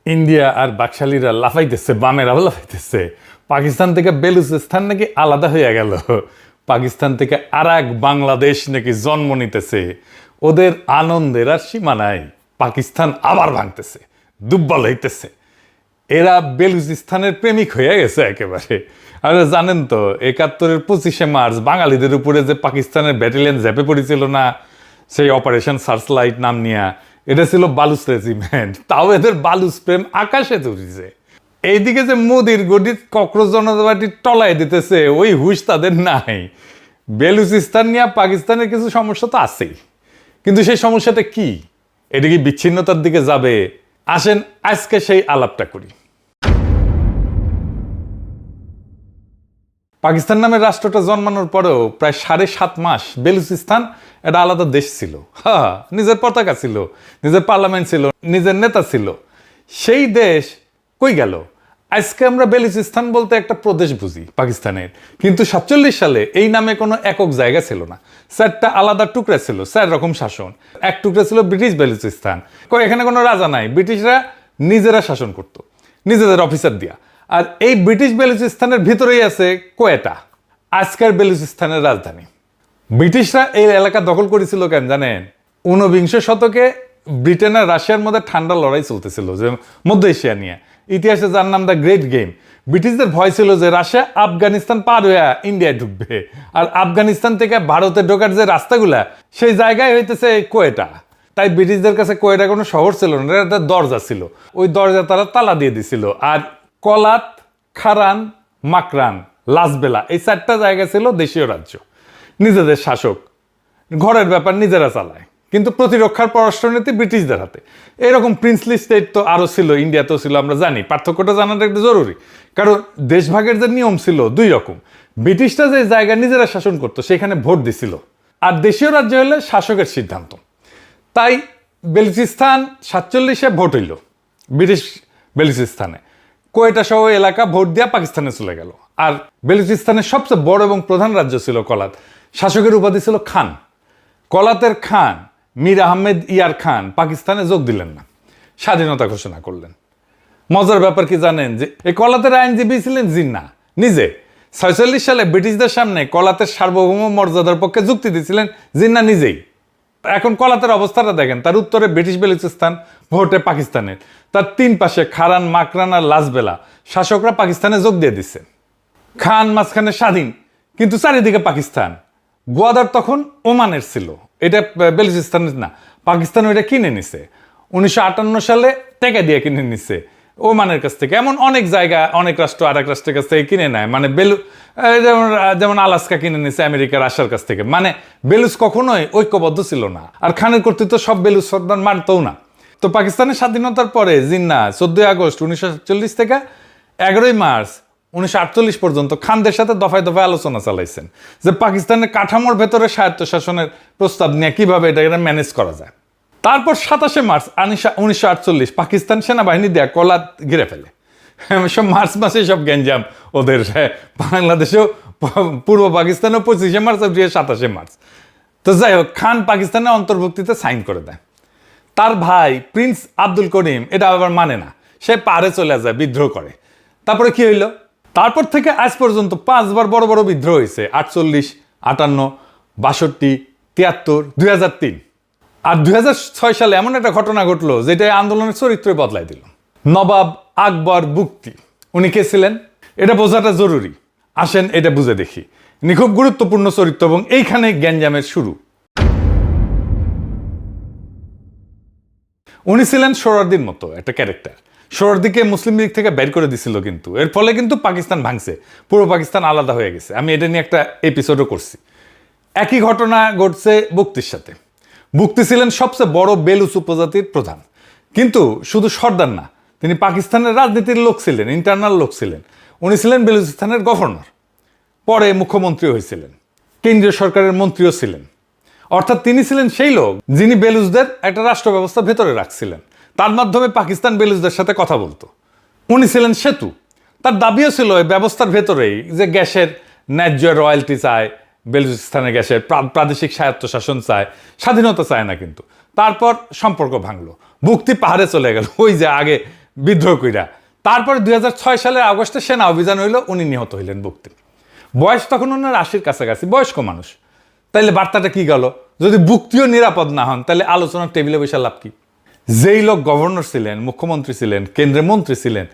India আর বাকশালীরা লাফাইতেছে, বামেরাও লাফাইতেছে। পাকিস্তান থেকে বেলুচিস্তান নাকি আলাদা হয়ে গেল, পাকিস্তান থেকে আর এক বাংলাদেশ নাকি জন্ম নিতেছে। ওদের আনন্দের আর সীমা নাই। পাকিস্তান আবার ভাঙতেছে, দুর্বল হইতেছে। এরা বেলুচিস্তানের প্রেমিক হয়ে গেছে একেবারে। আর জানেন তো ৭১-এর ২৫শে মার্চ বাঙালিদের উপরে যে পাকিস্তানের ব্যাটালিয়ন ঝেপে পড়েছিল না, সেই অপারেশন সার্চলাইট নাম নিয়ে, এটা ছিল বালুচ রেজিমেন্ট। তাও এদের বালুচ প্রেম আকাশে তুলেছে। এইদিকে যে মোদির গঠিত কক্রোচ জনতা টলায় দিতেছে, ওই হুশ তাদের নাই। বেলুচিস্তান নিয়ে পাকিস্তানের কিছু সমস্যা তো আছেই, কিন্তু সেই সমস্যাটা কি? এটা কি বিচ্ছিন্নতার দিকে যাবে? আসেন আজকে সেই আলাপটা করি। পাকিস্তান নামের রাষ্ট্রটা জন্মানোর পরেও প্রায় ৭.৫ মাস বেলুচিস্তান একটা আলাদা দেশ ছিল। হ্যাঁ, নিজের পতাকা ছিল, নিজের পার্লামেন্ট ছিল, নিজের নেতা ছিল। সেই দেশ কই গেল? আজকে আমরা বেলুচিস্তান বলতে একটা প্রদেশ বুঝি পাকিস্তানের, কিন্তু ৪৭ সালে এই নামে কোনো একক জায়গা ছিল না। ৪টা আলাদা টুকরা ছিল, ৪ রকম শাসন। এক টুকরা ছিল ব্রিটিশ বেলুচিস্তান। এখানে কোনো রাজা নাই, ব্রিটিশরা নিজেরা শাসন করত, নিজেদের অফিসার দিয়া। আর এই ব্রিটিশ বেলুচিস্তানের ভিতরেই আছে কোয়েটা, আজকের বেলুচিস্তানের রাজধানী। ব্রিটিশরা এই এলাকা দখল করেছিল কেন জানেন? ১৯বিংশ শতকে ব্রিটেন আর রাশিয়ার মধ্যে ঠান্ডা লড়াই চলতেছিল, যে মধ্য এশিয়া নিয়ে। ইতিহাসে যার নাম দ্য গ্রেট গেম। ব্রিটিশদের ভয় ছিল যে রাশিয়া আফগানিস্তান পার হয়ে ইন্ডিয়ায় ঢুকবে, আর আফগানিস্তান থেকে ভারতে ঢোকার যে রাস্তাগুলা, সেই জায়গায় হইতেছে কোয়েটা। তাই ব্রিটিশদের কাছে কোয়েটা কোনো শহর ছিল না, একটা দরজা ছিল। ওই দরজা তারা তালা দিয়ে দিছিল। আর কলাত, খারান, মাকরান, লাসবেলা, এই 4টা জায়গা ছিল দেশীয় রাজ্য। নিজেদের শাসক, ঘরের ব্যাপার নিজেরা চালায়, কিন্তু প্রতিরক্ষার পররাষ্ট্রনীতি ব্রিটিশদের হাতে। এরকম প্রিন্সলি স্টেট তো আরও ছিল, ইন্ডিয়াতেও ছিল, আমরা জানি। পার্থক্যটা জানাটা একটু জরুরি, কারণ দেশভাগের যে নিয়ম ছিল 2 রকম। ব্রিটিশরা যে জায়গা নিজেরা শাসন করতো সেখানে ভোট দিছিল, আর দেশীয় রাজ্য হলে শাসকের সিদ্ধান্ত। তাই বেলুচিস্তান ৪৭-এ ভোট হইল ব্রিটিশ বেলুচিস্তানে। কোয়েটা সহ এলাকা ভোট দিয়া পাকিস্তানে চলে গেল। আর বেলুচিস্তানের সবচেয়ে বড় এবং প্রধান রাজ্য ছিল কলাত। শাসকের উপাধি ছিল খান। কলাতের খান মীর আহমেদ ইয়ার খান পাকিস্তানে যোগ দিলেন না, স্বাধীনতা ঘোষণা করলেন। মজার ব্যাপার কি জানেন? যে এই কলাতের আইনজীবী ছিলেন জিন্নাহ নিজে। ৪৬ সালে ব্রিটিশদের সামনে কলাতের সার্বভৌম মর্যাদার পক্ষে যুক্তি দিয়েছিলেন জিন্নাহ নিজেই। এখন কলাতের অবস্থাটা দেখেন, তার উত্তরে ব্রিটিশ বেলুচিস্তান, ভোটে পাকিস্তানের। তার 3 পাশে খারান, মাকরান আর লাসবেলা, শাসকরা পাকিস্তানে যোগ দিয়ে দিচ্ছে। খান মাঝখানে স্বাধীন, কিন্তু চারিদিকে পাকিস্তান। গোয়াদার তখন ওমানের ছিল, এটা বেলুচিস্তানের না। পাকিস্তান ওইটা কিনে নিছে ১৯৫৮ সালে, টাকা দিয়ে কিনে নিছে ওমানের কাছ থেকে। এমন অনেক জায়গা, অনেক রাষ্ট্র আর এক রাষ্ট্রের কাছ থেকে কিনে নেয়। মানে যেমন আলাস্কা কিনে নিছে আমেরিকা, রাশিয়ার কাছ থেকে। মানে বেলুচ কখনোই ঐক্যবদ্ধ ছিল না। আর খানের কর্তৃত্ব সব বেলুচ সর্দার মানতও না। তো পাকিস্তানের স্বাধীনতার পরে জিন্নাহ ১৪ আগস্ট ১৯৪৭ থেকে ১১ মার্চ ১৯৪৮ পর্যন্ত খানদের সাথে দফায় দফায় আলোচনা চালাইছেন যে পাকিস্তানের কাঠামোর ভেতরে স্বায়ত্তশাসনের প্রস্তাব নিয়ে কিভাবে এটা ম্যানেজ করা যায়। তারপর ২৭শে মার্চ ১৯৪৮ পাকিস্তান সেনাবাহিনী দেয়া কলাত ঘিরে ফেলে। সব মার্চ মাসে সব গ্যাঞ্জাম ওদের। বাংলাদেশেও, পূর্ব পাকিস্তানেও ২৫শে মার্চ, ২৭শে মার্চ। তো যাই হোক, খান পাকিস্তানের অন্তর্ভুক্তিতে সাইন করে দেয়। তার ভাই প্রিন্স আব্দুল করিম এটা আবার মানে না, সে পাহাড়ে চলে যায়, বিদ্রোহ করে। তারপরে কি হইল? তারপর থেকে আজ পর্যন্ত 5 বার বড় বড় বিদ্রোহ হয়েছে। ৪৮, ৫৮, ৬২, ৭৩, ২০০৩। আর ২০০৬ সালে এমন একটা ঘটনা ঘটলো যেটা আন্দোলনের চরিত্রই বদলাই দিল। নবাব আকবর বুকতি, উনি কে ছিলেন এটা বোঝাটা জরুরি। আসেন এটা বুঝে দেখি। ইনি খুব গুরুত্বপূর্ণ চরিত্র, এবং এইখানে গ্যাঞ্জামের শুরু। উনি ছিলেন সোহরাওয়ার্দীর মতো একটা ক্যারেক্টার। সোহরাওয়ার্দীকে মুসলিম লীগ থেকে বের করে দিছিল, কিন্তু এর ফলে কিন্তু পাকিস্তান ভাঙছে, পুরো পাকিস্তান আলাদা হয়ে গেছে। আমি এটা নিয়ে একটা এপিসোডও করছি। একই ঘটনা ঘটছে বুকতির সাথে। বুকতি ছিলেন সবচেয়ে বড় বেলুচ উপজাতির প্রধান, কিন্তু শুধু সর্দার না, তিনি পাকিস্তানের রাজনীতির লোক ছিলেন, ইন্টারনাল লোক ছিলেন। উনি ছিলেন বেলুচিস্তানের গভর্নর, পরে মুখ্যমন্ত্রী হয়েছিলেন, কেন্দ্রীয় সরকারের মন্ত্রীও ছিলেন। অর্থাৎ তিনি ছিলেন সেই লোক যিনি বেলুচদের একটা রাষ্ট্র ব্যবস্থা ভেতরে রাখছিলেন। তার মাধ্যমে পাকিস্তান বেলুচদের সাথে কথা বলতো। উনি ছিলেন সেতু। তার দাবিও ছিল এই ব্যবস্থার ভেতরেই যে গ্যাসের ন্যায্য রয়্যালটি চায়, বেলুচিস্তানের গ্যাসের প্রাদেশিক স্বায়ত্তশাসন চায়, স্বাধীনতা চায় না। কিন্তু তারপর সম্পর্ক ভাঙলো, বুকতি পাহাড়ে চলে গেল। ওই যে আগে বিদ্রোহ কইরা। তারপরে 2006 সালের আগস্টে সেনা অভিযান হইল, উনি নিহত হইলেন বুকতে। বয়স তখন ওনার 80-র কাছাকাছি, বয়স্ক মানুষ। তাইলে বার্তাটা কি গেল? যদি বুক্তিও নিরাপদ না হন তাহলে আলোচনার টেবিলে বসে লাভ কি? যেই লোক গভর্নর ছিলেন, মুখ্যমন্ত্রী ছিলেন, কেন্দ্রের মন্ত্রী ছিলেন,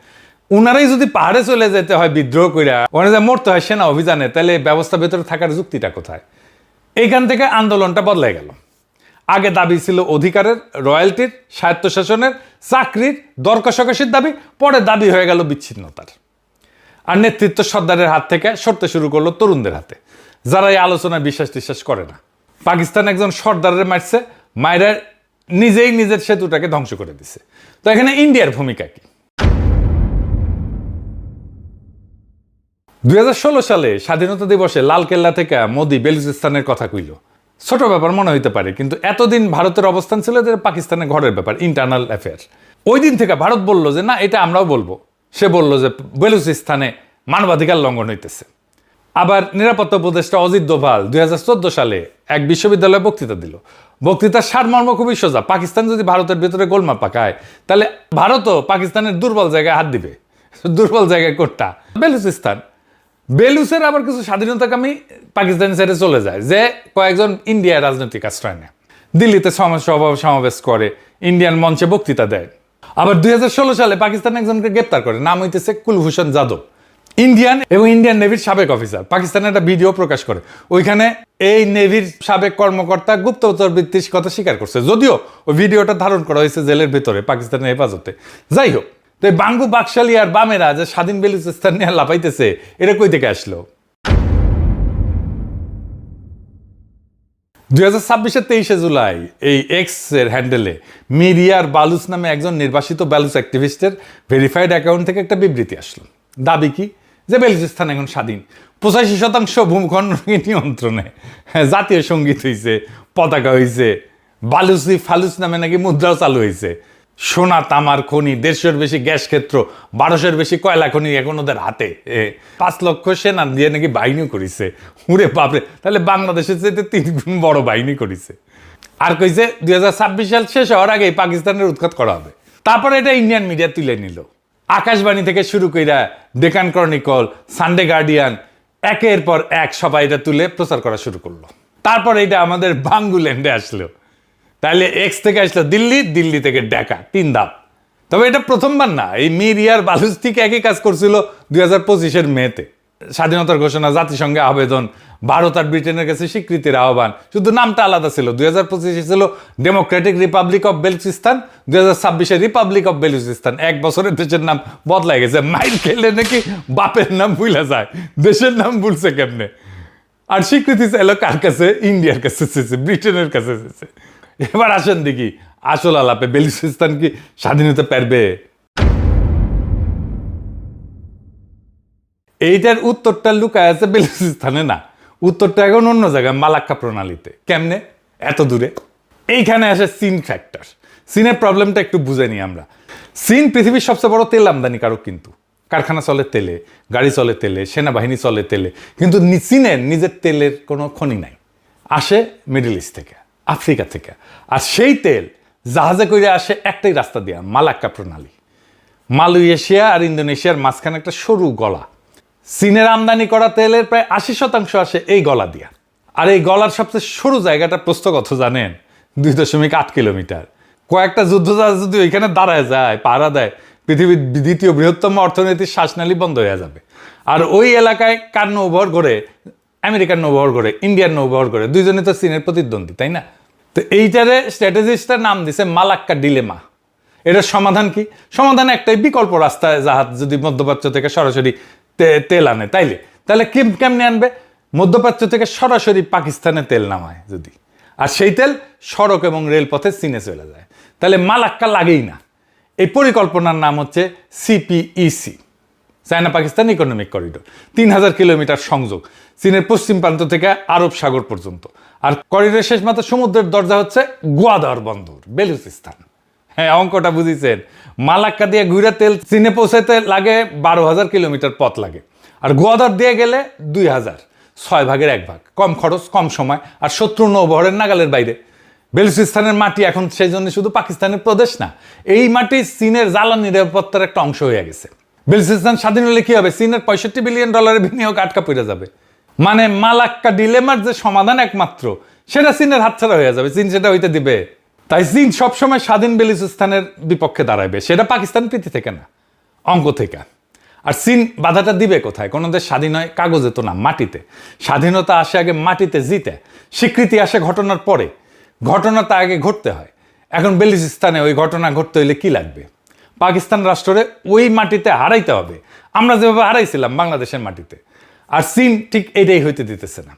উনারাই যদি পাহাড়ে চলে যেতে হয় বিদ্রোহ কইরা, ওখানে যে মরতে হয় সেনা অভিযানে, তাহলে ব্যবস্থা ভেতরে থাকার যুক্তিটা কোথায়? এইখান থেকে আন্দোলনটা বদলাই গেল। আগে দাবি ছিল অধিকারের, রয়্যালটির, স্বায়ত্তশাসনের, চাকরির, দর কষাকষির দাবি, পরে দাবি হয়ে গেল বিচ্ছিন্নতার। আর নেতৃত্ব সর্দারের হাত থেকে সরতে শুরু করলো তরুণদের হাতে, যারা এই আলোচনায় বিশ্বাস করে না। পাকিস্তান একজন সর্দারের মারছে, মায়েরা নিজেই নিজের সেতুটাকে ধ্বংস করে দিছে। তো এখানে ইন্ডিয়ার ভূমিকা কি? 2016 সালে স্বাধীনতা দিবসে লালকেল্লা থেকে মোদি বেলুচিস্তানের কথা কইল। ছোট ব্যাপার মনে হইতে পারে, কিন্তু এতদিন ভারতের অবস্থান ছিল যে পাকিস্তানের ঘরের ব্যাপার, ইন্টারনাল অ্যাফেয়ার। ওই দিন থেকে ভারত বলল যে না, এটা আমরাও বলবো। সে বলল যে বেলুচিস্তানে মানবাধিকার লঙ্ঘন হইতেছে। আবার নিরাপত্তা উপদেষ্টা অজিত দোভাল 2014 সালে এক বিশ্ববিদ্যালয়ে বক্তৃতা দিল। বক্তৃতার সারমর্ম খুবই সোজা: পাকিস্তান যদি ভারতের ভেতরে গোলমাল পাকায়, তাহলে ভারতও পাকিস্তানের দুর্বল জায়গায় হাত দিবে। দুর্বল জায়গায় কোনটা? বেলুচিস্তান। বেলুচের আবার কিছু স্বাধীনতাকামী পাকিস্তানি ছেড়ে চলে যায়, যে কয়েকজন ইন্ডিয়ার রাজনৈতিক আশ্রয় নেয়, দিল্লিতে সমাবেশ করে, ইন্ডিয়ান মঞ্চে বক্তৃতা দেয়। আবার 2016 সালে পাকিস্তান একজনকে গ্রেপ্তার করে, নাম হইতেছে কুলভূষণ যাদব, ইন্ডিয়ান এবং ইন্ডিয়ান নেভির সাবেক অফিসার। পাকিস্তানে একটা ভিডিও প্রকাশ করে, ওইখানে এই নেভির সাবেক কর্মকর্তা গুপ্তচর বৃত্তির কথা স্বীকার করছে, যদিও ওই ভিডিওটা ধারণ করা হয়েছে জেলের ভেতরে পাকিস্তানের হেফাজতে। যাই হোক, তো এই বাঙ্গু বাকশালী আর বামেরা যে স্বাধীন বেলুচিস্তান নিয়ে লাফাইতেছে, এটা কই থেকে আসলো? 2026-এর 23শে জুলাই এই এক্স এর হ্যান্ডেলে মিরিয়ার বালুচ নামে একজন নির্বাসিত বালুচ অ্যাক্টিভিস্টের ভেরিফাইড অ্যাকাউন্ট থেকে একটা বিবৃতি আসলো। দাবি কি? যে বেলুচিস্তান এখন স্বাধীন, 85% ভূখণ্ড নিয়ন্ত্রণে, জাতীয় সঙ্গীত হয়েছে, পতাকা হয়েছে, বালুচি ফালুচ নামে নাকি মুদ্রাও চালু হয়েছে, সোনা তামার খনি, 150-এর বেশি গ্যাস ক্ষেত্র, 1200-এর বেশি কয়লা খনি এখন ওদের হাতে, 5 লক্ষ সেনা দিয়ে নাকি বাহিনী করেছে। উরে বাপরে, তাহলে বাংলাদেশের চাইতে 3 গুণ বড় বাহিনী করেছে। আর কইছে 2026 সাল শেষ হওয়ার আগেই পাকিস্তানের উৎখাত করা হবে। তারপরে এটা ইন্ডিয়ান মিডিয়া তুলে নিল। আকাশবাণী থেকে শুরু কইরা ডেকান ক্রনিকল, সানডে গার্ডিয়ান, একের পর এক সবাই এটা তুলে প্রচার করা শুরু করলো। তারপর এটা আমাদের বাঙ্গুল্যান্ডে আসলো। তাহলে এক্স থেকে আসলো দিল্লি, দিল্লি থেকে ঢাকা, 3 ধাপ। তবে এটা প্রথমবার না, এই মিরিয়ার বালুচ থেকে একই কাজ করছিল 2025-এর মেতে। স্বাধীনতার ঘোষণা, জাতিসংঘে আবেদন, ভারত আর ব্রিটেনের কাছে স্বীকৃতির আহ্বান, শুধু নামটা আলাদা ছিল। 2025-এ ছিল ডেমোক্রেটিক রিপাবলিক অফ বেলুচিস্তান, 2026-এ রিপাবলিক অফ বেলুচিস্তান। 1 বছরের দেশের নাম বদলাই গেছে। মাইর খেলে নাকি বাপের নাম ভুলা যায়, দেশের নাম ভুলছে কেমনে? আর স্বীকৃতি চাইলো কার কাছে? ইন্ডিয়ার কাছে চেয়েছে, ব্রিটেনের কাছে চেয়েছে। এবার আসেন দেখি আসল আলাপে, বেলুচিস্তান কি স্বাধীনতা পারবে? এইটার উত্তরটা লুকায় আছে বেলুচিস্তানে না, উত্তরটা এখন অন্য জায়গায়, মালাক্কা প্রণালীতে। কেমনে? এত দূরে। এইখানে আসে চীন ফ্যাক্টর। চীনের প্রবলেমটা একটু বুঝে নিই আমরা। চীন পৃথিবীর সবচেয়ে বড় তেল আমদানিকারক, কিন্তু কারখানা চলে তেলে, গাড়ি চলে তেলে, সেনাবাহিনী চলে তেলে, কিন্তু চীনের নিজের তেলের কোনো খনি নাই। আসে মিডল ইস্ট থেকে, আফ্রিকা থেকে। আর সেই তেল জাহাজে করে আসে একটাই রাস্তা দিয়া, মালাক্কা প্রণালী। মালয়েশিয়া আর ইন্দোনেশিয়ার মাঝখানে একটা সরু গলা। চীনের আমদানি করা তেলের প্রায় 80% আসে এই গলা দিয়া। আর এই গলার সবচেয়ে সরু জায়গাটা প্রস্থ কত জানেন? 2.8 কিলোমিটার। কয়েকটা যুদ্ধজাহাজ যদি ওইখানে দাঁড়ায় যায়, পাহারা দেয়, পৃথিবীর দ্বিতীয় বৃহত্তম অর্থনীতির শ্বাসনালী বন্ধ হয়ে যাবে। আর ওই এলাকায় কার নৌবহর করে? আমেরিকার নৌবহর করে, ইন্ডিয়ার নৌবহর করে, দুইজনে তো চীনের প্রতিদ্বন্দ্বী, তাই না? তো এইটারে স্ট্র্যাটেজিস্টটার নাম দিছে মালাক্কা ডিলেমা। এটার সমাধান কি? সমাধান একটাই, বিকল্প রাস্তায় জাহাজ যদি মধ্যপ্রাচ্য থেকে সরাসরি তেল আনে, তাহলে কেমনে আনবে? মধ্যপ্রাচ্য থেকে সরাসরি পাকিস্তানে তেল নামায় যদি, আর সেই তেল সড়ক এবং রেলপথে চীনে চলে যায়, তাহলে মালাক্কা লাগেই না। এই পরিকল্পনার নাম হচ্ছে CPEC, China Pakistan economic corridor. 3000 kilometre সংযোগ, চীনের পশ্চিম প্রান্ত থেকে আরব সাগর পর্যন্ত। আর করিডোরের শেষ মাত্র সমুদ্রের দরজা হচ্ছে গোয়াদার বন্দর, বেলুচিস্তান। হ্যাঁ, অঙ্কটা বুঝিছেন? মালাক্কা দিয়ে ঘুরে তেল চীনে পৌঁছাতে লাগে 12,000 কিলোমিটার পথ লাগে, আর গোয়াদার দিয়ে গেলে 2000, 6 ভাগের 1 ভাগ। কম খরচ, কম সময়, আর শত্রু নৌবহরের নাগালের বাইরে। বেলুচিস্তানের মাটি এখন সেই জন্য শুধু পাকিস্তানের প্রদেশ না, এই মাটি চীনের জ্বালানি নিরাপত্তার একটা অংশ হয়ে গেছে। বেলুচিস্তান স্বাধীন হলে কি হবে? চীনের $65 বিলিয়ন বিনিয়োগ আটকা পড়ে যাবে। মানে মালাক্কা ডিলেমার যে সমাধান একমাত্র, সেটা চীনের হাতছাড়া হয়ে যাবে। চীন সেটা হইতে দিবে? তাই চীন সবসময় স্বাধীন বেলুচিস্তানের বিপক্ষে দাঁড়াবে, সেটা পাকিস্তান প্রীতি থেকে না, অঙ্ক থেকে। আর চীন বাধাটা দিবে কোথায়? কোনো দেশ স্বাধীন হয় কাগজে তো না, মাটিতে। স্বাধীনতা আসে আগে মাটিতে জিতে, স্বীকৃতি আসে ঘটনার পরে। ঘটনাটা আগে ঘটতে হয়। এখন বেলুচিস্তানে ওই ঘটনা ঘটতে হইলে কি লাগবে? পাকিস্তান রাষ্ট্রে ওই মাটিতে হারাইতে হবে, আমরা যেভাবে হারাইছিলাম বাংলাদেশের মাটিতে। আর চীন ঠিক এটাই হইতে দিতেছে না।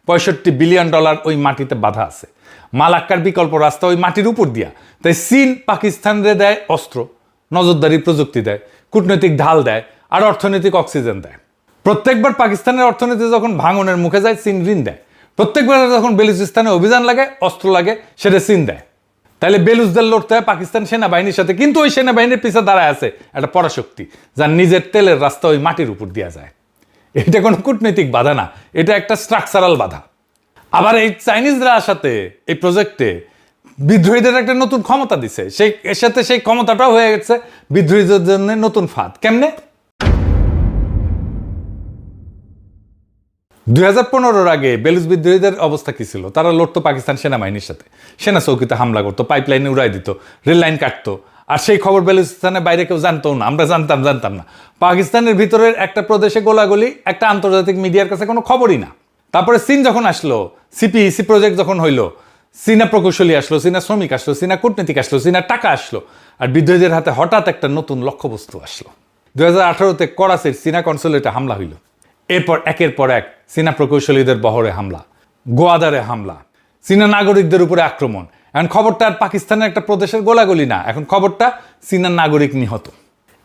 $65 বিলিয়ন ওই মাটিতে বাধা আছে। মালাক্কার বিকল্প রাস্তা ওই মাটির উপর দিয়া। তাই চীন পাকিস্তানরে দেয় অস্ত্র, নজরদারি প্রযুক্তি দেয়, কূটনৈতিক ঢাল দেয়, আর অর্থনৈতিক অক্সিজেন দেয়। প্রত্যেকবার পাকিস্তানের অর্থনীতি যখন ভাঙনের মুখে যায়, চীন ঋণ দেয়। প্রত্যেকবার যখন বেলুচিস্তানে অভিযান লাগে, অস্ত্র লাগে, সেটা চীন দেয়। তাহলে বেলুচদের লড়তে হয় পাকিস্তান সেনাবাহিনীর সাথে, কিন্তু ওই সেনাবাহিনীর পিছিয়ে দাঁড়ায় আছে একটা পরাশক্তি, যার নিজের তেলের রাস্তা ওই মাটির উপর দেওয়া যায়। এটা কোনো কূটনৈতিক বাধা না, এটা একটা স্ট্রাকচারাল বাধা। আবার এই চাইনিজরা সাথে এই প্রজেক্টে বিদ্রোহীদের একটা নতুন ক্ষমতা দিছে, এর সাথে সেই ক্ষমতাটাও হয়ে গেছে বিদ্রোহীদের জন্য নতুন ফাঁদ। কেমনে? 2015-র আগে বেলুচ বিদ্রোহীদের অবস্থা কি ছিল? তারা লড়তো পাকিস্তান সেনাবাহিনীর সাথে, সেনা চৌকিতে হামলা করতো, পাইপলাইনে উড়াই দিত, রেল লাইন কাটতো। আর সেই খবর বেলুচিস্তানের বাইরে কেউ জানতো না, আমরা জানতাম না। পাকিস্তানের ভিতরের একটা প্রদেশে গোলাগুলি একটা আন্তর্জাতিক মিডিয়ার কাছে কোনো খবরই না। তারপরে চীন যখন আসলো, সিপিইসি প্রজেক্ট যখন হইলো, চীনা প্রকৌশলী আসলো, চীনা শ্রমিক আসলো, চীনা কূটনীতিক আসলো, চীনা টাকা আসলো, আর বিদ্রোহীদের হাতে হঠাৎ একটা নতুন লক্ষ্যবস্তু আসলো। 2018-তে করাচির চীনা কনসুলেটে হামলা হইল। এরপর একের পর এক চীনা প্রকৌশলীদের বহরে হামলা, গোয়াদারে হামলা, চীনা নাগরিকদের উপরে আক্রমণ। এখন খবরটা আর পাকিস্তানের একটা প্রদেশের গোলাগুলি না, এখন খবরটা চীনা নাগরিক নিহত।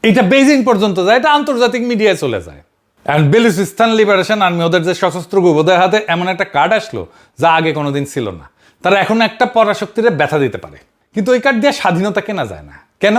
এটা বেইজিং পর্যন্ত যায়, এটা আন্তর্জাতিক মিডিয়ায় চলে যায়। এখন বেলুচিস্তান লিবারেশন আর্মি, ওদের যে সশস্ত্র গ্রুপ, ওদের হাতে এমন একটা কার্ড আসলো যা আগে কোনোদিন ছিল না। তারা এখন একটা পরাশক্তিরে ব্যথা দিতে পারে, কিন্তু ওই কার্ড দিয়ে স্বাধীনতা কেনা যায় না। কেন?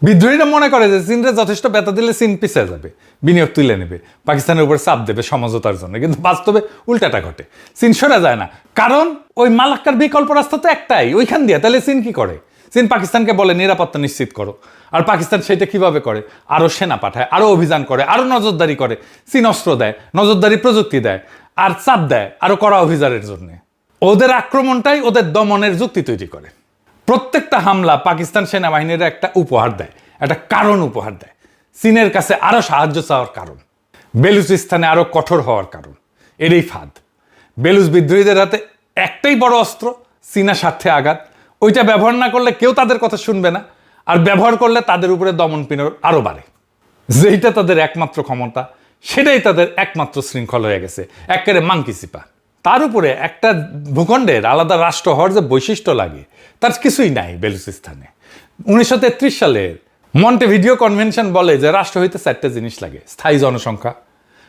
বিদ্রোহীরা মনে করে যে চীনরে যথেষ্ট ব্যথা দিলে চীন পিছিয়ে যাবে, বিনিয়োগ তুলে নেবে, পাকিস্তানের উপর চাপ দেবে সমঝোতার জন্য। কিন্তু বাস্তবে উল্টাটা ঘটে, চীন সরে যায় না। কারণ ওই মালাক্কার বিকল্প রাস্তা তো একটাই, ওইখান দিয়ে। তাহলে চীন কি করে? চীন পাকিস্তানকে বলে নিরাপত্তা নিশ্চিত করো, আর পাকিস্তান সেটা কিভাবে করে? আরো সেনা পাঠায়, আরো অভিযান করে, আরো নজরদারি করে। চীন অস্ত্র দেয়, নজরদারি প্রযুক্তি দেয়, আর চাপ দেয় আরো কড়া অভিযানের জন্য। ওদের আক্রমণটাই ওদের দমনের যুক্তি তৈরি করে। প্রত্যেকটা হামলা পাকিস্তান সেনাবাহিনীর একটা উপহার দেয়, একটা কারণ উপহার দেয়। চীনের কাছে আরো সাহায্য চাওয়ার কারণ, বেলুচিস্তানে আরো কঠোর হওয়ার কারণ। এরই ফাঁদ। বেলুচ বিদ্রোহীদের হাতে একটাই বড় অস্ত্র, চীনা স্বার্থে আঘাত। ওইটা ব্যবহার না করলে কেউ তাদের কথা শুনবে না, আর ব্যবহার করলে তাদের উপরে দমন পীড়ন আরো বাড়ে। যেইটা তাদের একমাত্র ক্ষমতা, সেটাই তাদের একমাত্র শৃঙ্খল হয়ে গেছে, একেবারে মাংকি চিপা। তার উপরে একটা ভূখণ্ডের আলাদা রাষ্ট্র হওয়ার যে বৈশিষ্ট্য লাগে, তার কিছুই নাই বেলুচিস্তানে। 1933 সালের মন্টেভিডিও কনভেনশন বলে যে রাষ্ট্র হইতে 4টা জিনিস লাগে: স্থায়ী জনসংখ্যা,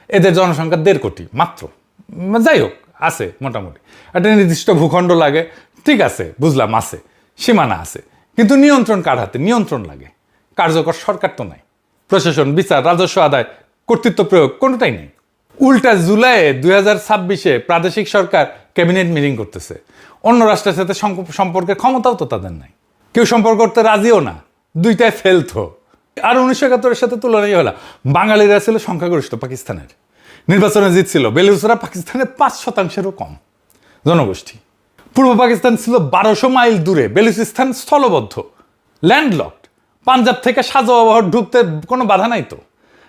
এদের জনসংখ্যা 1.5 কোটি মাত্র, যাই হোক আছে মোটামুটি। একটা নির্দিষ্ট ভূখণ্ড লাগে, ঠিক আছে বুঝলাম, আছে সীমানা আছে, কিন্তু নিয়ন্ত্রণ কার হাতে? নিয়ন্ত্রণ লাগে। কার্যকর সরকার তো নাই, প্রশাসন, বিচার, রাজস্ব আদায়, কর্তৃত্ব প্রয়োগ কোনোটাই নেই। উল্টা জুলাইয়ে 2026-এ প্রাদেশিক সরকার ক্যাবিনেট মিটিং করতেছে। অন্য রাষ্ট্রের সাথে সম্পর্কের ক্ষমতাও তো তাদের নাই, কেউ সম্পর্ক করতে রাজিও না, দুইটায় ফেলতো। আর 1971-এর সাথে তুলনাই হলো, বাঙালিরা ছিল সংখ্যাগরিষ্ঠ পাকিস্তানের, নির্বাচনে জিতছিল। বেলুচরা পাকিস্তানের 5%-এরও কম জনগোষ্ঠী। পূর্ব পাকিস্তান ছিল 1200 মাইল দূরে, বেলুচিস্তান স্থলবদ্ধ, ল্যান্ডলকড। পাঞ্জাব থেকে সাজোয়াবহর ঢুকতে কোনো বাধা নাই তো।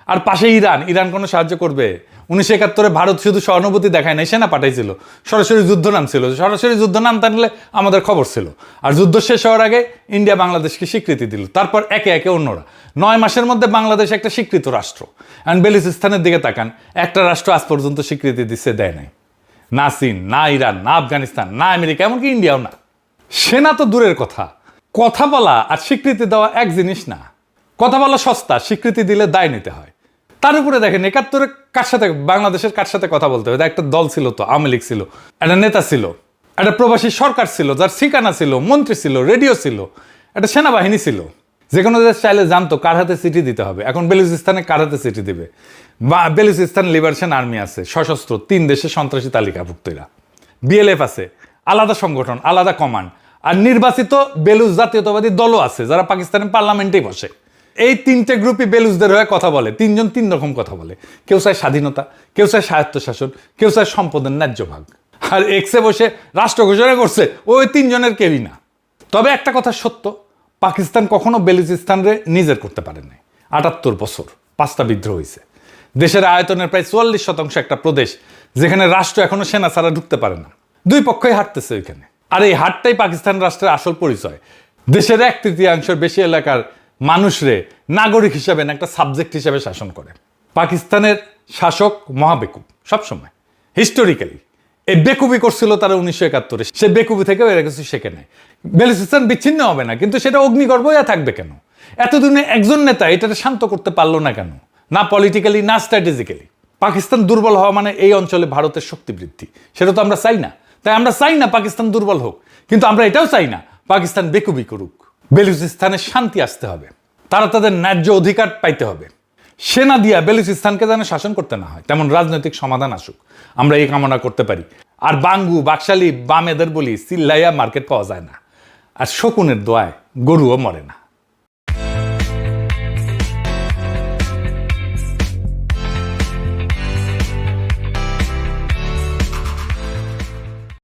আর পাশে ইরান, ইরান কোনো সাহায্য করবে? 1971-এ ভারত শুধু সহানুভূতি দেখায় নাই, সেনা পাঠাইছিল, সরাসরি যুদ্ধ নামছিল। সরাসরি যুদ্ধ নাম টানলে আমাদের খবর ছিল। আর যুদ্ধ শেষ হওয়ার আগে ইন্ডিয়া বাংলাদেশকে স্বীকৃতি দিল, তারপর একে একে অন্যরা। 9 মাসের মধ্যে বাংলাদেশ একটা স্বীকৃত রাষ্ট্র। অ্যান্ড বেলুচিস্তানের দিকে তাকান, একটা রাষ্ট্র আজ পর্যন্ত স্বীকৃতি দিচ্ছে, দেয় নাই। না চীন, না ইরান, না আফগানিস্তান, না আমেরিকা, এমনকি ইন্ডিয়াও না। সেনা তো দূরের কথা, কথা বলা আর স্বীকৃতি দেওয়া এক জিনিস না। কথা বলা সস্তা, স্বীকৃতি দিলে দায় নিতে হয়। তার উপরে দেখেন 71-এ কার সাথে, বাংলাদেশের কার সাথে কথা বলতে হবে? একটা দল ছিল তো, আওয়ামী লীগ ছিল, একটা নেতা ছিল, একটা প্রবাসী সরকার ছিল, যার ঠিকানা ছিল, মন্ত্রী ছিল, রেডিও ছিল, একটা সেনাবাহিনী ছিল। যে কোনো দেশ চাইলে জানতো কার হাতে চিঠি দিতে হবে। এখন বেলুচিস্তানে কার হাতে চিঠি দিবে? বা বেলুচিস্তান লিবারেশন আর্মি আছে সশস্ত্র 3 দেশের সন্ত্রাসী তালিকাভুক্ত এরা, বিএলএফ আছে আলাদা সংগঠন আলাদা কমান্ড, আর নির্বাচিত বেলুচ জাতীয়তাবাদী দলও আছে যারা পাকিস্তানের পার্লামেন্টেই বসে। এই 3টে গ্রুপই বেলুচদের হয়ে কথা বলে, 3জন 3 রকম কথা বলে। কেউ চায় স্বাধীনতা, কেউ চায় স্বায়ত্তশাসন, কেউ চায় সম্পদের ন্যায্য ভাগ। আর এক্সে বসে রাষ্ট্র ঘোষণা করছে ওই 3 জনের কেউই না। তবে একটা কথা সত্য, পাকিস্তান কখনো বেলুচিস্তানরে নিজের করতে পারে নাই। 78 বছর 5টা বিদ্রোহ হয়েছে, দেশের আয়তনের প্রায় 44% একটা প্রদেশ যেখানে রাষ্ট্র এখনো সেনা ছাড়া ঢুকতে পারে না। 2 পক্ষই হাঁটতেছে ওইখানে। আর এই হাটটাই পাকিস্তান রাষ্ট্রের আসল পরিচয়। দেশের 1/3 বেশি এলাকার মানুষরে নাগরিক হিসাবে না একটা সাবজেক্ট হিসাবে শাসন করে। পাকিস্তানের শাসক মহাবেকুব সবসময়, হিস্টোরিক্যালি। এই বেকুবি করছিল তারা 1971-এ, সে বেকুবি থেকে এরা কিছু শেখে নেয়। বেলুচিস্তান বিচ্ছিন্ন হবে না, কিন্তু সেটা অগ্নিগর্ভ হয়ে থাকবে কেন? এতদিনে একজন নেতা এটাকে শান্ত করতে পারলো না কেন? না পলিটিক্যালি না স্ট্র্যাটেজিক্যালি। পাকিস্তান দুর্বল হওয়া মানে এই অঞ্চলে ভারতের শক্তি বৃদ্ধি, সেটা তো আমরা চাই না। তাই আমরা চাই না পাকিস্তান দুর্বল হোক, কিন্তু আমরা এটাও চাই না পাকিস্তান বেকুবি করুক। বেলুচিস্তানে শান্তি আসতে হবে, তারা তাদের ন্যায্য অধিকার পাইতে হবে। সেনা দিয়া বেলুচিস্তানকে যেন শাসন করতে না হয়, তেমন রাজনৈতিক সমাধান আসুক, আমরা এই কামনা করতে পারি। আর বাঙ্গু বাকশালী বামেদের বলি চিল্লাইয়া মার্কেট পাওয়া যায় না, আর শকুনের দোয়ায় গরুও মরে না।